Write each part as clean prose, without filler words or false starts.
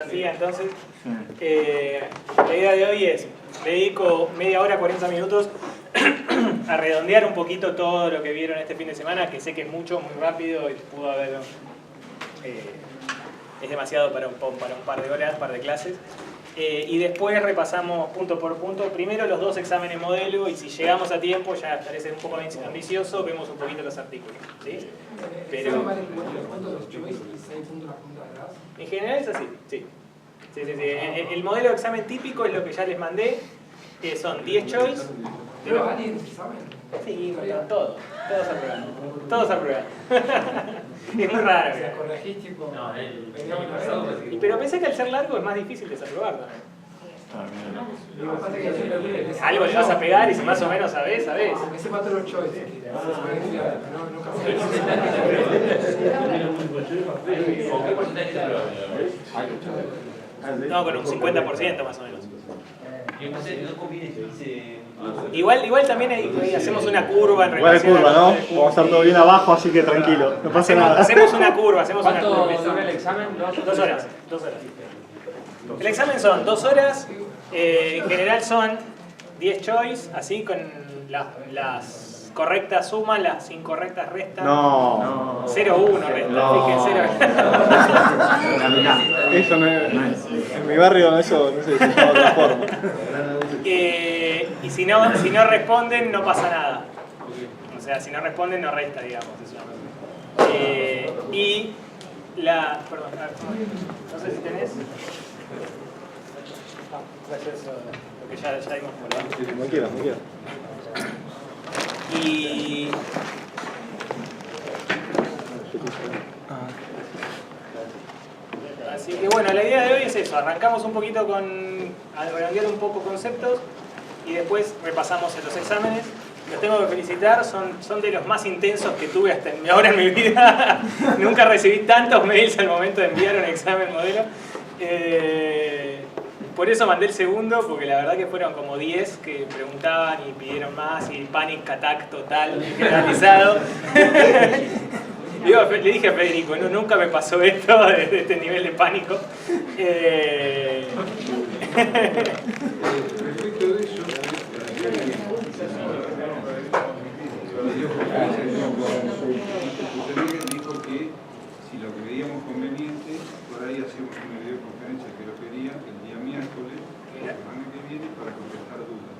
siga entonces. La idea de hoy es, dedico media hora, 40 minutos a redondear un poquito todo lo que vieron este fin de semana, que sé que es mucho, muy rápido y pudo haber... es demasiado para un par de horas, par de clases. Y después repasamos punto por punto, primero los 2 exámenes modelo, y si llegamos a tiempo, ya parece un poco ambicioso, vemos un poquito los artículos, ¿sí? Pero en general es así, sí. El modelo de examen típico es lo que ya les mandé, que son 10 choice. ¿Pero alguien examen? Sí, todos aprueban. Es muy raro. Pero pensé que al ser largo es más difícil desaprobar también. Algo le vas a pegar y si más o menos sabés. Aunque sepa todos los choices. No, con un 50% más o menos. Igual también ahí hacemos una curva en relación. Igual curva, ¿no? Vamos a estar todo bien abajo, así que tranquilo, no pasa nada. Hacemos una curva, ¿Cuánto dura el examen? 2 horas. El examen son 2 horas, en general son 10 choice, así con las correctas sumas, las incorrectas restas. No. 0-1 resta, No. fíjense. Eso no es. En mi barrio eso no se dice de otra forma. Y si no responden, no pasa nada. O sea, si no responden, no resta, digamos. Eso. Y la... Perdón, no sé si tenés... Gracias a lo que ya dimos por ahí. Como quieras. Y... Así que bueno, la idea de hoy es eso. Arrancamos un poquito a redondear un poco conceptos y después repasamos en los exámenes. Los tengo que felicitar, son de los más intensos que tuve hasta ahora en mi vida. Nunca recibí tantos mails al momento de enviar un examen modelo. Por eso mandé el segundo, porque la verdad que fueron como 10 que preguntaban y pidieron más, y panic attack total, generalizado. Le dije a Federico, nunca me pasó esto, de este nivel de pánico. Respecto de eso, dijo que si lo creíamos conveniente, por ahí hacíamos una videoconferencia que lo quería el día miércoles, la semana que viene, para contestar dudas.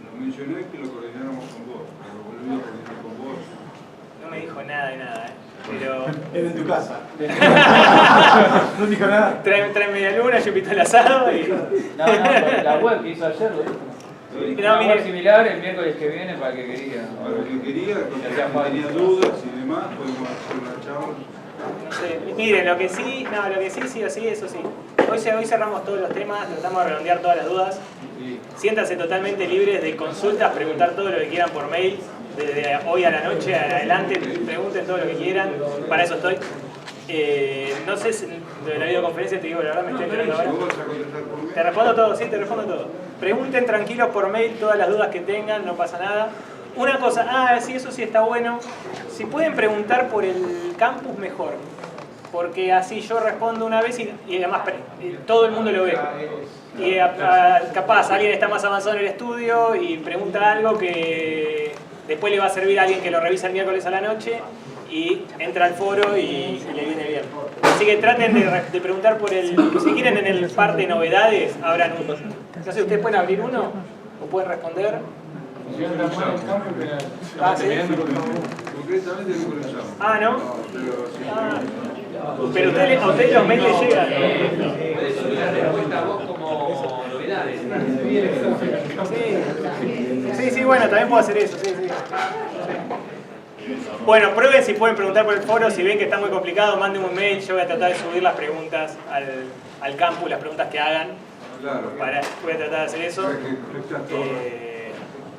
Lo mencioné que lo coordináramos con vos, pero volví a coordinar con vos. No me dijo nada de nada, pero... Es en tu casa. No dijo nada. Trae media luna, yo invito al asado y... No, la web que hizo ayer lo dijo. Una web similar el miércoles que viene para que quería. Para el que quería, cuando tenía dudas y demás, podemos hacer una charla. No sé, miren, lo que sí o sí, eso sí. Hoy cerramos todos los temas, tratamos de redondear todas las dudas. Siéntanse totalmente libres de consultas, preguntar todo lo que quieran por mail. Desde hoy a la noche, adelante, pregunten todo lo que quieran, para eso estoy. No sé si de la videoconferencia te digo, la verdad me estoy enterando ahora. Te respondo todo, sí, te respondo todo. Pregunten tranquilos por mail todas las dudas que tengan, no pasa nada. Una cosa, sí, eso sí está bueno. Si pueden preguntar por el campus, mejor. Porque así yo respondo una vez y además todo el mundo lo ve. Y capaz alguien está más avanzado en el estudio y pregunta algo que después le va a servir a alguien que lo revisa el miércoles a la noche y entra al foro y le viene bien. Así que traten de preguntar por el... Si quieren en el par de novedades, abran uno. No sé, ¿ustedes pueden abrir uno? ¿O pueden responder? ¿Sí? Concretamente no lo llamo. ¿No? Pero a ustedes los mails les llegan. Puedes subir la respuesta a vos como novedades. Sí, bueno, también puedo hacer eso, sí. Bueno, prueben si pueden preguntar por el foro, si ven que está muy complicado, manden un mail, yo voy a tratar de subir las preguntas al campus, las preguntas que hagan. Claro. Voy a tratar de hacer eso.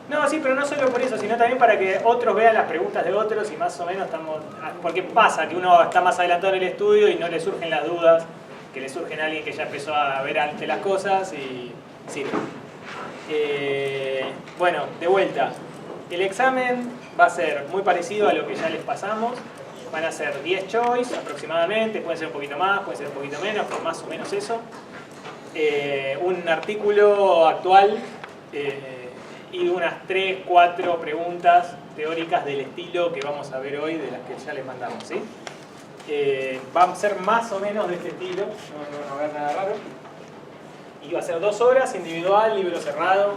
No, sí, pero no solo por eso, sino también para que otros vean las preguntas de otros y más o menos estamos... Porque pasa que uno está más adelantado en el estudio y no le surgen las dudas, que le surgen a alguien que ya empezó a ver antes las cosas y sirve. Bueno, de vuelta. El examen va a ser muy parecido a lo que ya les pasamos. van a ser 10 choice aproximadamente, pueden ser un poquito más, pueden ser un poquito menos, pero más o menos eso. Un artículo actual y unas 3, 4 preguntas teóricas del estilo que vamos a ver hoy, de las que ya les mandamos, ¿sí? Va a ser más o menos de este estilo, no va a haber nada raro. Y va a ser 2 horas, individual, libro cerrado.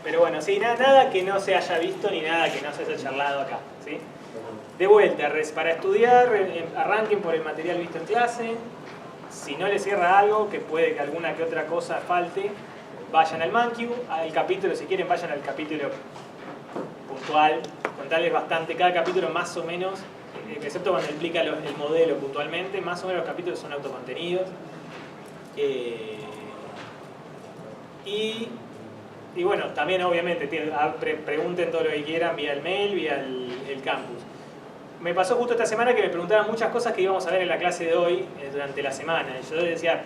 Pero bueno, sí, nada que no se haya visto ni nada que no se haya charlado acá, ¿sí? De vuelta, para estudiar, arranquen por el material visto en clase. Si no les cierra algo, que puede que alguna que otra cosa falte, vayan al Mancube, al capítulo, si quieren vayan al capítulo puntual, contarles bastante, cada capítulo más o menos, excepto cuando explica el modelo puntualmente, más o menos los capítulos son autocontenidos. Y bueno, también obviamente pregunten todo lo que quieran vía el mail, vía el campus. Me pasó justo esta semana que me preguntaban muchas cosas que íbamos a ver en la clase de hoy durante la semana. Y yo decía,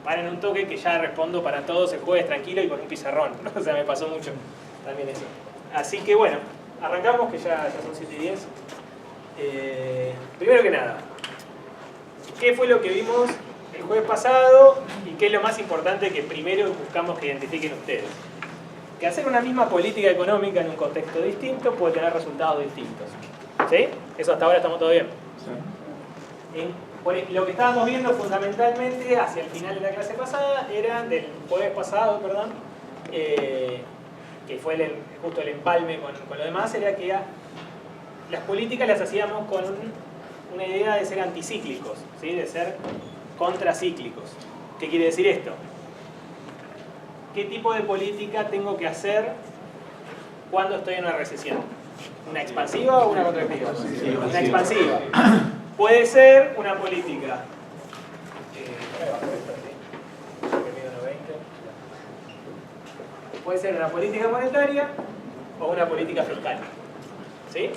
paren un toque que ya respondo para todos el jueves tranquilo y con un pizarrón. O sea, me pasó mucho también eso. Así que bueno, arrancamos que ya son 7:10. Primero que nada, ¿qué fue lo que vimos el jueves pasado y qué es lo más importante que primero buscamos que identifiquen ustedes? Que hacer una misma política económica en un contexto distinto puede tener resultados distintos. ¿Sí? Eso hasta ahora estamos todo bien. Sí. Lo que estábamos viendo fundamentalmente hacia el final de la clase pasada era del jueves pasado, perdón, que fue justo el empalme con lo demás, era que las políticas las hacíamos con una idea de ser anticíclicos, ¿sí? De ser contracíclicos. ¿Qué quiere decir esto? ¿Qué tipo de política tengo que hacer cuando estoy en una recesión? ¿Una expansiva o una contractiva? Una expansiva. Puede ser una política. Puede ser una política monetaria o una política fiscal. ¿Sí?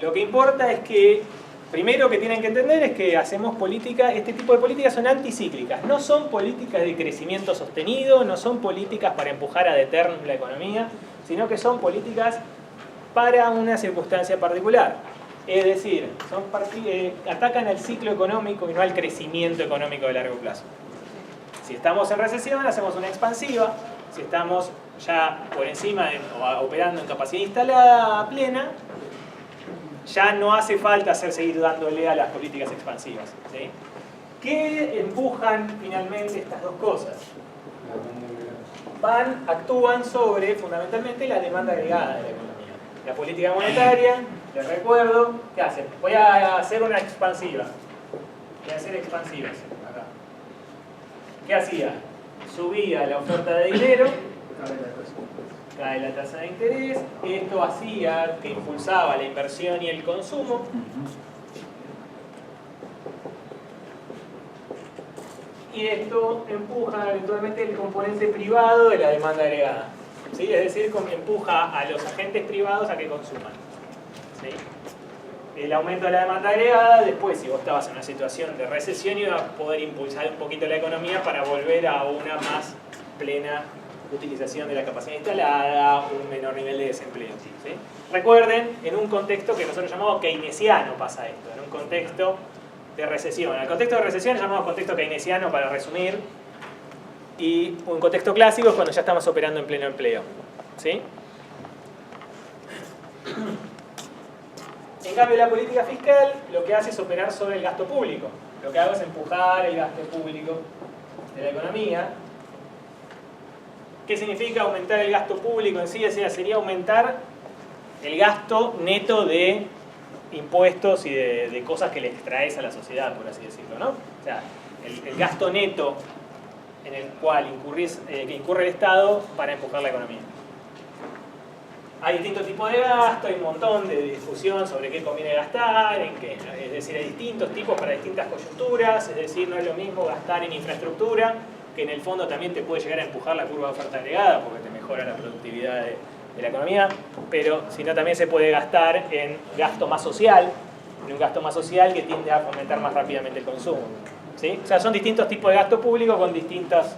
Lo que importa es que, primero que tienen que entender es que hacemos política, este tipo de políticas son anticíclicas. No son políticas de crecimiento sostenido, no son políticas para empujar ad eternum la economía, sino que son políticas para una circunstancia particular. Es decir, atacan al ciclo económico y no al crecimiento económico de largo plazo. Si estamos en recesión, hacemos una expansiva. Si estamos ya por encima o operando en capacidad instalada plena, ya no hace falta seguir dándole a las políticas expansivas, ¿sí? ¿Qué empujan finalmente estas dos cosas? Actúan sobre, fundamentalmente, la demanda agregada de la economía. La política monetaria, les recuerdo, ¿qué hacen? Voy a hacer una expansiva. Voy a hacer expansivas. Acá. ¿Qué hacía? Subía la oferta de dinero, cae la tasa de interés, esto hacía que impulsaba la inversión y el consumo. Y esto empuja eventualmente el componente privado de la demanda agregada. ¿Sí? Es decir, empuja a los agentes privados a que consuman. ¿Sí? El aumento de la demanda agregada, después si vos estabas en una situación de recesión, iba a poder impulsar un poquito la economía para volver a una más plena utilización de la capacidad instalada, un menor nivel de desempleo. ¿Sí? Recuerden, en un contexto que nosotros llamamos keynesiano pasa esto, en un contexto de recesión. El contexto de recesión llamamos contexto keynesiano para resumir, y un contexto clásico es cuando ya estamos operando en pleno empleo. ¿Sí? En cambio, la política fiscal lo que hace es operar sobre el gasto público. Lo que hago es empujar el gasto público de la economía. ¿Qué significa aumentar el gasto público en sí? O sea, sería aumentar el gasto neto de impuestos y de cosas que le extraes a la sociedad, por así decirlo, ¿no? O sea, el gasto neto en el cual incurre el Estado para empujar la economía. Hay distintos tipos de gasto, hay un montón de discusión sobre qué conviene gastar, en qué, es decir, hay distintos tipos para distintas coyunturas, es decir, no es lo mismo gastar en infraestructura, que en el fondo también te puede llegar a empujar la curva de oferta agregada porque te mejora la productividad de la economía, pero sino también se puede gastar en gasto más social, en un gasto más social que tiende a fomentar más rápidamente el consumo. ¿Sí? O sea, son distintos tipos de gasto público con distintos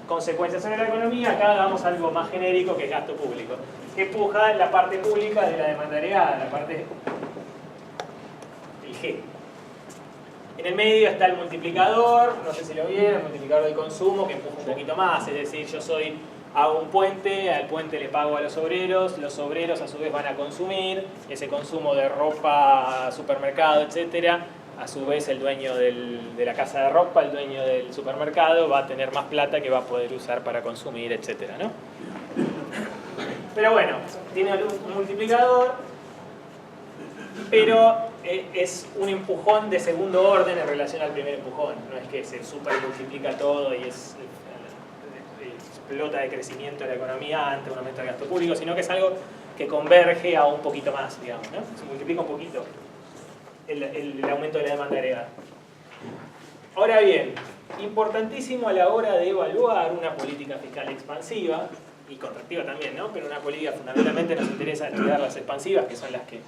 consecuencias sobre la economía. Acá damos algo más genérico que es gasto público, que empuja la parte pública de la demanda agregada, la parte el G. En el medio está el multiplicador, no sé si lo vieron, el multiplicador de consumo que empuja un poquito más, es decir, yo hago un puente, al puente le pago a los obreros a su vez van a consumir, ese consumo de ropa, supermercado, etcétera, a su vez el dueño de la casa de ropa, el dueño del supermercado va a tener más plata que va a poder usar para consumir, etcétera, ¿no? Pero bueno, tiene un multiplicador, pero es un empujón de segundo orden en relación al primer empujón. No es que se supermultiplica todo y explota de crecimiento de la economía ante un aumento del gasto público, sino que es algo que converge a un poquito más, digamos, ¿no? Se multiplica un poquito el aumento de la demanda agregada. Ahora bien, importantísimo a la hora de evaluar una política fiscal expansiva, y contractiva también, ¿no? Pero una política fundamentalmente nos interesa estudiar las expansivas, que son las que...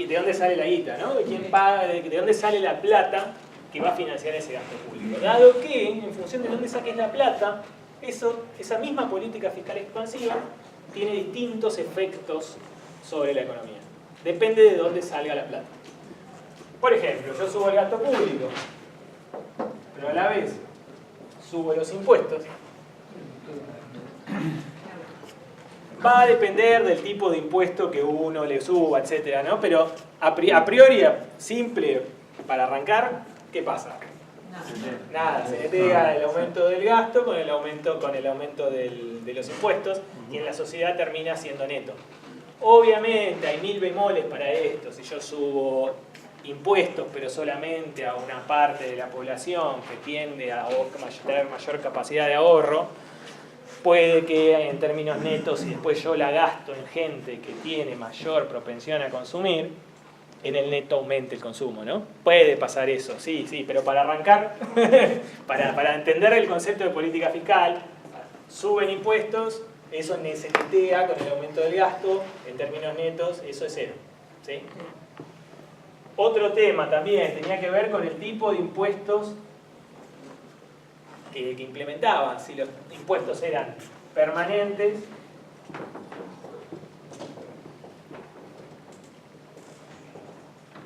¿De dónde sale la guita, ¿no? ¿De quién paga? ¿De dónde sale la plata que va a financiar ese gasto público? Dado que, en función de dónde saques la plata, esa misma política fiscal expansiva tiene distintos efectos sobre la economía. Depende de dónde salga la plata. Por ejemplo, yo subo el gasto público, pero a la vez subo los impuestos. Va a depender del tipo de impuesto que uno le suba, etcétera, ¿no? Pero a priori, simple, para arrancar, ¿qué pasa? Nada, se le pega el aumento del gasto con el aumento de los impuestos y en la sociedad termina siendo neto. Obviamente hay 1000 bemoles para esto. Si yo subo impuestos pero solamente a una parte de la población que tiende a tener mayor capacidad de ahorro, puede que en términos netos, si después yo la gasto en gente que tiene mayor propensión a consumir, en el neto aumente el consumo, ¿no? Puede pasar eso, sí, pero para arrancar, para entender el concepto de política fiscal, suben impuestos, eso se netea con el aumento del gasto, en términos netos, eso es cero, ¿sí? Otro tema también tenía que ver con el tipo de impuestos que implementaban, si los impuestos eran permanentes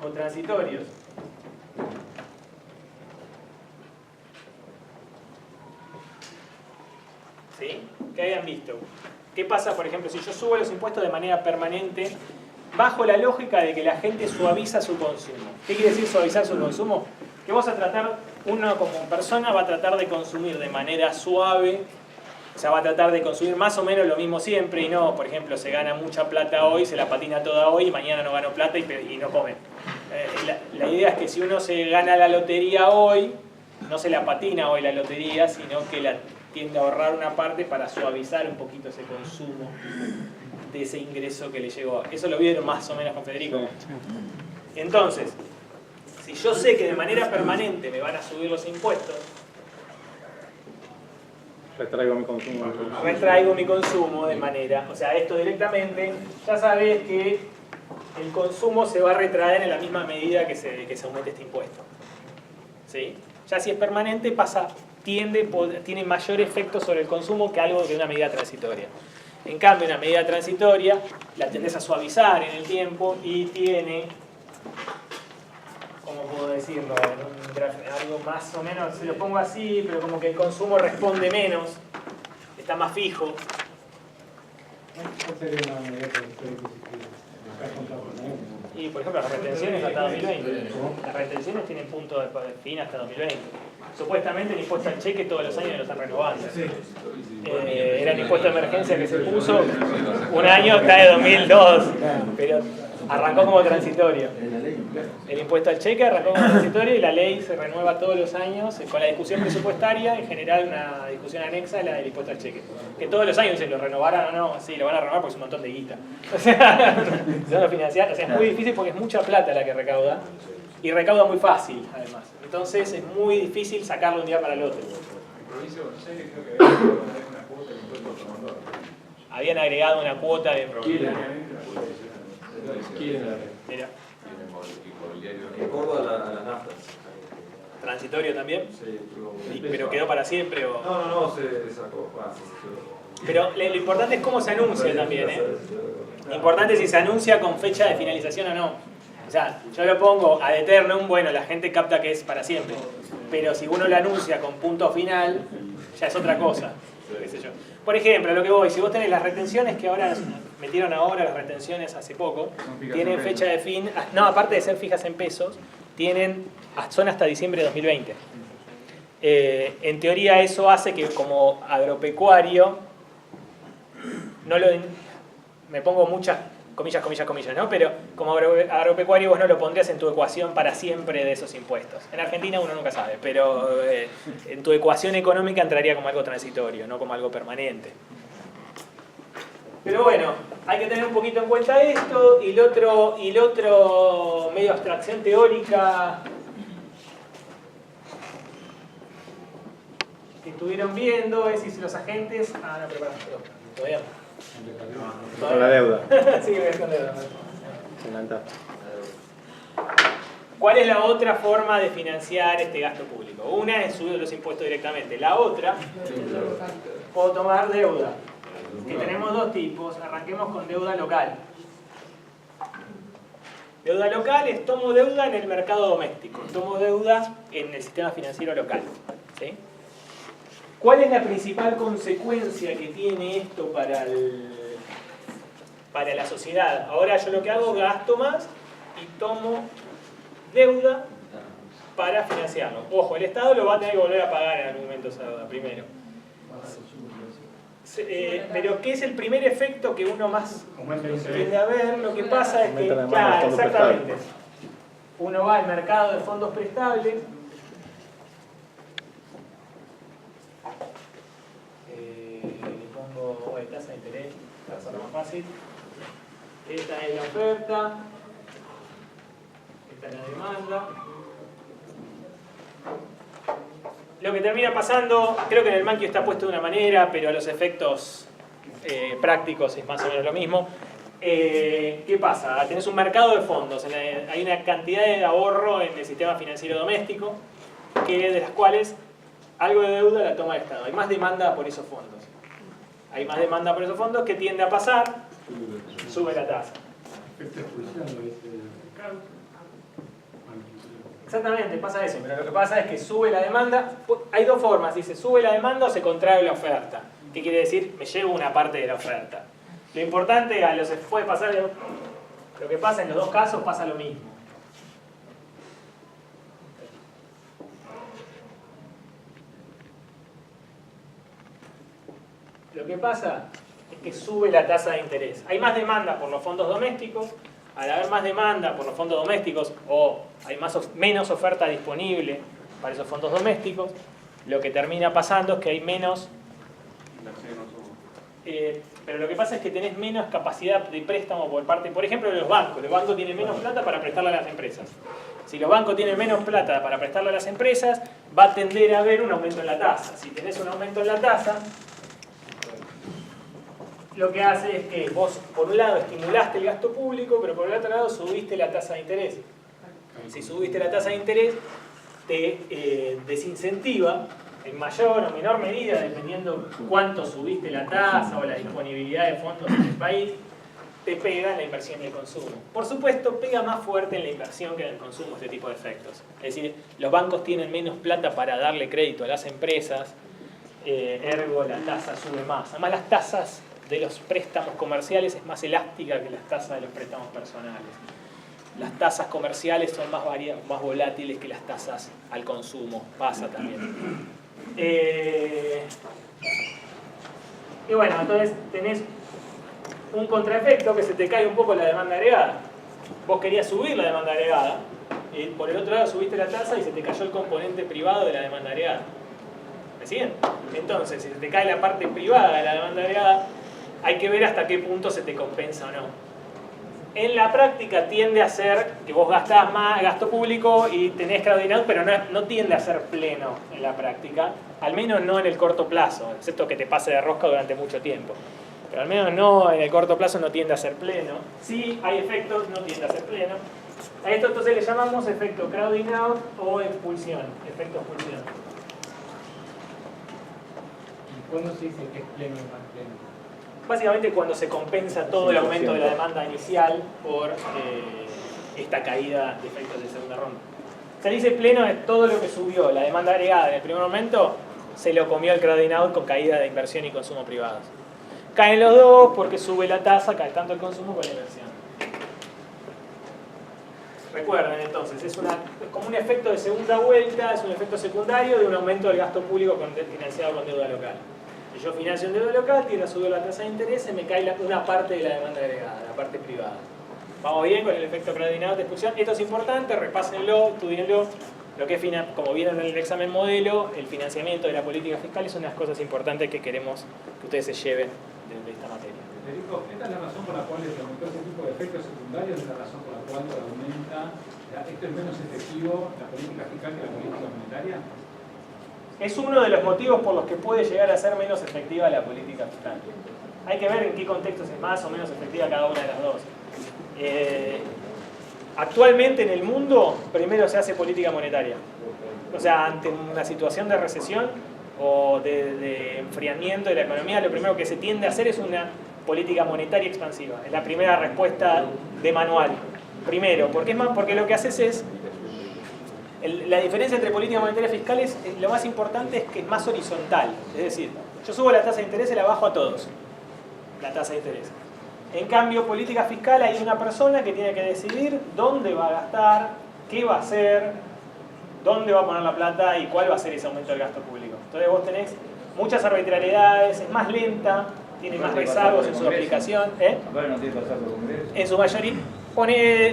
o transitorios. ¿Sí? ¿Qué habían visto? ¿Qué pasa, por ejemplo, si yo subo los impuestos de manera permanente bajo la lógica de que la gente suaviza su consumo? ¿Qué quiere decir suavizar su consumo? Que vos uno como persona va a tratar de consumir de manera suave, o sea, va a tratar de consumir más o menos lo mismo siempre y no, por ejemplo, se gana mucha plata hoy, se la patina toda hoy y mañana no ganó plata y no come. La idea es que si uno se gana la lotería hoy, no se la patina hoy la lotería, sino que la tiende a ahorrar una parte para suavizar un poquito ese consumo de ese ingreso que le llegó. Eso lo vieron más o menos con Federico. Entonces, si yo sé que de manera permanente me van a subir los impuestos, retraigo mi consumo. Retraigo mi consumo de manera, o sea, esto directamente, ya sabes que el consumo se va a retraer en la misma medida que se aumente este impuesto. ¿Sí? Ya si es permanente tiene mayor efecto sobre el consumo que algo que una medida transitoria. En cambio, una medida transitoria la tendés a suavizar en el tiempo y tiene, ¿cómo puedo decirlo? Algo más o menos, se lo pongo así, pero como que el consumo responde menos, está más fijo. ¿Cuál sería una medida que usted Y por ejemplo, las retenciones hasta 2020. Las retenciones tienen punto de fin hasta 2020. Supuestamente el impuesto al cheque todos los años lo están renovando. Era el impuesto de emergencia que se puso, un año está de 2002, pero arrancó como transitorio. El impuesto al cheque arrancó como transitorio y la ley se renueva todos los años con la discusión presupuestaria, en general una discusión anexa a la del impuesto al cheque. Que todos los años dicen, ¿lo renovarán o no? Sí, lo van a renovar porque es un montón de guita. O sea, se van a financiar. O sea, es muy difícil porque es mucha plata la que recauda y recauda muy fácil, además. Entonces es muy difícil sacarlo un día para el otro. Habían agregado una cuota de... Mira. En Córdoba a las naftas. transitorio también? Sí, Pero quedó para siempre o... No, se sacó. Pero lo importante es cómo se anuncia también, ¿eh? Lo importante es si se anuncia con fecha de finalización o no. O sea, yo lo pongo ad eternum, bueno, la gente capta que es para siempre. Pero si uno lo anuncia con punto final, ya es otra cosa. Qué sé yo. Por ejemplo, lo que voy, si vos tenés las retenciones que ahora metieron ahora, las retenciones hace poco, tienen fecha de fin, no, aparte de ser fijas en pesos, son hasta diciembre de 2020. En teoría eso hace que como agropecuario, me pongo muchas comillas, ¿no? Pero como agropecuario vos no lo pondrías en tu ecuación para siempre de esos impuestos. En Argentina uno nunca sabe, pero en tu ecuación económica entraría como algo transitorio, no como algo permanente. Pero bueno, hay que tener un poquito en cuenta esto, y el otro medio abstracción teórica que estuvieron viendo es si los agentes... Ah, no, pero todavía no. Con la deuda. Sí, con deuda. Se encanta. ¿Cuál es la otra forma de financiar este gasto público? Una es subir los impuestos directamente. La otra, puedo tomar deuda. Que tenemos dos tipos. Arranquemos con deuda local. Deuda local es tomo deuda en el mercado doméstico. Tomo deuda en el sistema financiero local. ¿Sí? ¿Cuál es la principal consecuencia que tiene esto para la sociedad? Ahora yo lo que hago, gasto más y tomo deuda para financiarlo. Ojo, el Estado lo va a tener que volver a pagar en algún momento esa deuda, primero. Pero ¿qué es el primer efecto que uno más tiende a ver? Lo que pasa es que, claro, exactamente, uno va al mercado de fondos prestables. Tasa de interés, tasa más fácil. Esta es la oferta, esta es la demanda. Lo que termina pasando, creo que en el Manquio está puesto de una manera, pero a los efectos prácticos es más o menos lo mismo. ¿Qué pasa? Tenés un mercado de fondos, hay una cantidad de ahorro en el sistema financiero doméstico, de las cuales algo de deuda la toma el Estado. Hay más demanda por esos fondos. Hay más demanda por esos fondos, que tiende a pasar, sube la tasa. Exactamente, pasa eso, pero lo que pasa es que sube la demanda. Hay dos formas, dice, sube la demanda o se contrae la oferta. ¿Qué quiere decir? Me llevo una parte de la oferta. Lo importante, puede pasar, lo que pasa en los dos casos pasa lo mismo. Lo que pasa es que sube la tasa de interés. Hay más demanda por los fondos domésticos. Al haber más demanda por los fondos domésticos o hay menos oferta disponible para esos fondos domésticos, lo que termina pasando es que hay menos... pero lo que pasa es que tenés menos capacidad de préstamo por parte, por ejemplo, de los bancos. Los bancos tienen menos plata para prestarle a las empresas. Si los bancos tienen menos plata para prestarle a las empresas, va a tender a haber un aumento en la tasa. Si tenés un aumento en la tasa, lo que hace es que vos, por un lado, estimulaste el gasto público, pero por el otro lado, subiste la tasa de interés. Si subiste la tasa de interés, te desincentiva, en mayor o menor medida, dependiendo cuánto subiste la tasa o la disponibilidad de fondos en el país, te pega en la inversión y el consumo. Por supuesto, pega más fuerte en la inversión que en el consumo este tipo de efectos. Es decir, los bancos tienen menos plata para darle crédito a las empresas, ergo la tasa sube más. Además, las tasas de los préstamos comerciales es más elástica que las tasas de los préstamos personales. Las tasas comerciales son más volátiles que las tasas al consumo. Pasa también. Y bueno, entonces tenés un contraefecto que se te cae un poco la demanda agregada. Vos querías subir la demanda agregada, y por el otro lado subiste la tasa y se te cayó el componente privado de la demanda agregada. ¿Me siguen? Entonces, si se te cae la parte privada de la demanda agregada, hay que ver hasta qué punto se te compensa o no. En la práctica tiende a ser que vos gastás más gasto público y tenés crowding out, pero no tiende a ser pleno en la práctica, al menos no en el corto plazo, excepto que te pase de rosca durante mucho tiempo. Pero al menos no en el corto plazo no tiende a ser pleno. Sí hay efectos, no tiende a ser pleno. A esto entonces le llamamos efecto crowding out o expulsión, efecto expulsión. ¿Cuándo se dice que es pleno y más pleno? Básicamente cuando se compensa todo el aumento de la demanda inicial por esta caída de efectos de segunda ronda. Se dice pleno es todo lo que subió la demanda agregada en el primer momento, se lo comió el crowding out con caída de inversión y consumo privados. Caen los dos porque sube la tasa, cae tanto el consumo como la inversión. Recuerden entonces, es como un efecto de segunda vuelta, es un efecto secundario de un aumento del gasto público financiado con deuda local. Si yo financio en deuda local, tiendo a subir la tasa de interés, se me cae una parte de la demanda agregada, la parte privada. Vamos bien con el efecto crowding out de expulsión. Esto es importante, repásenlo, estudienlo. Lo que es, como vieron en el examen modelo, el financiamiento de la política fiscal es una de las cosas importantes que queremos que ustedes se lleven de esta materia. Federico, ¿esta es la razón por la cual se aumentó ese tipo de efectos secundarios? ¿Es la razón por la cual aumenta, esto es menos efectivo, la política fiscal que la política monetaria? Es uno de los motivos por los que puede llegar a ser menos efectiva la política fiscal. Hay que ver en qué contextos es más o menos efectiva cada una de las dos. Actualmente en el mundo, primero se hace política monetaria. O sea, ante una situación de recesión o de enfriamiento de la economía, lo primero que se tiende a hacer es una política monetaria expansiva. Es la primera respuesta de manual. Primero, porque lo que haces es... La diferencia entre política monetaria y fiscal es, lo más importante es que es más horizontal. Es decir, yo subo la tasa de interés y la bajo a todos. La tasa de interés. En cambio, política fiscal hay una persona que tiene que decidir dónde va a gastar, qué va a hacer, dónde va a poner la plata y cuál va a ser ese aumento del gasto público. Entonces vos tenés muchas arbitrariedades, es más lenta, tiene más rezagos en su aplicación. Bueno, no tiene que pasar por Congreso. En su mayoría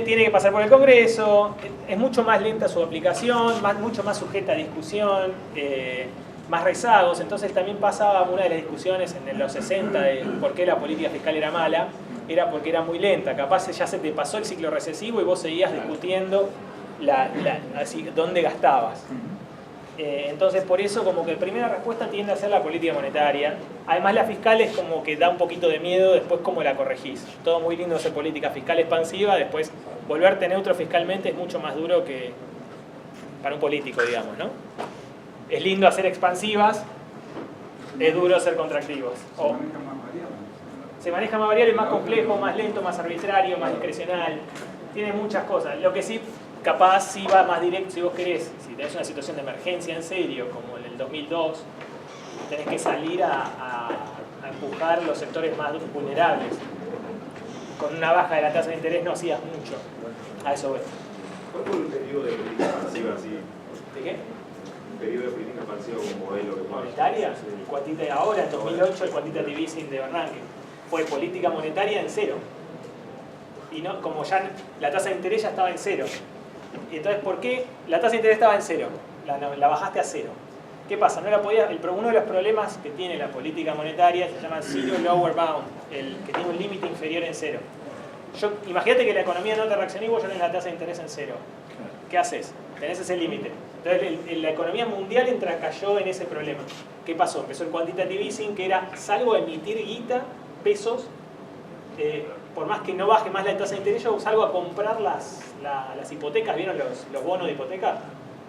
tiene que pasar por el Congreso, es mucho más lenta su aplicación, mucho más sujeta a discusión, más rezagos. Entonces también pasaba una de las discusiones en los 60 de por qué la política fiscal era mala, era porque era muy lenta. Capaz ya se te pasó el ciclo recesivo y vos seguías discutiendo así, dónde gastabas. Entonces por eso como que la primera respuesta tiende a ser la política monetaria. Además la fiscal es como que da un poquito de miedo después cómo la corregís. Todo muy lindo hacer política fiscal expansiva, después volverte neutro fiscalmente es mucho más duro que para un político, digamos, ¿no? Es lindo hacer expansivas, es duro hacer contractivos. Se maneja más variable, más complejo, más lento, más arbitrario, más discrecional. Tiene muchas cosas. Lo que sí, capaz sí va más directo si vos querés. Si tenés una situación de emergencia en serio, como en el 2002, tenés que salir a empujar los sectores más vulnerables. Con una baja de la tasa de interés no hacías mucho. A eso voy. ¿Cuál fue el periodo de política expansiva así? ¿De qué? Un periodo de política expansiva como modelo que ¿Monetaria? El quantitative, ahora en 2008 el quantitative easing de Bernanke fue política monetaria en cero. Y no, como ya la tasa de interés ya estaba en cero. Y entonces, ¿por qué la tasa de interés estaba en cero? La bajaste a cero. ¿Qué pasa? No la podía, uno de los problemas que tiene la política monetaria se llama Zero Lower Bound, el que tiene un límite inferior en cero. Imagínate que la economía no te reacciona y vos ya tenés la tasa de interés en cero. ¿Qué haces? Tenés ese límite. Entonces la economía mundial cayó en ese problema. ¿Qué pasó? Empezó el quantitative easing, que era salgo a emitir guita, pesos, por más que no baje más la tasa de interés, yo salgo a comprar las hipotecas. ¿Vieron los bonos de hipoteca?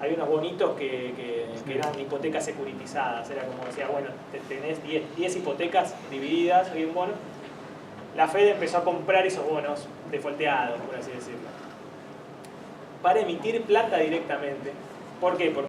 Había unos bonitos que eran hipotecas securitizadas. Era como decía, bueno, tenés 10 hipotecas divididas en un bono. La Fed empezó a comprar esos bonos defaulteados, por así decirlo, para emitir plata directamente. ¿Por qué? Porque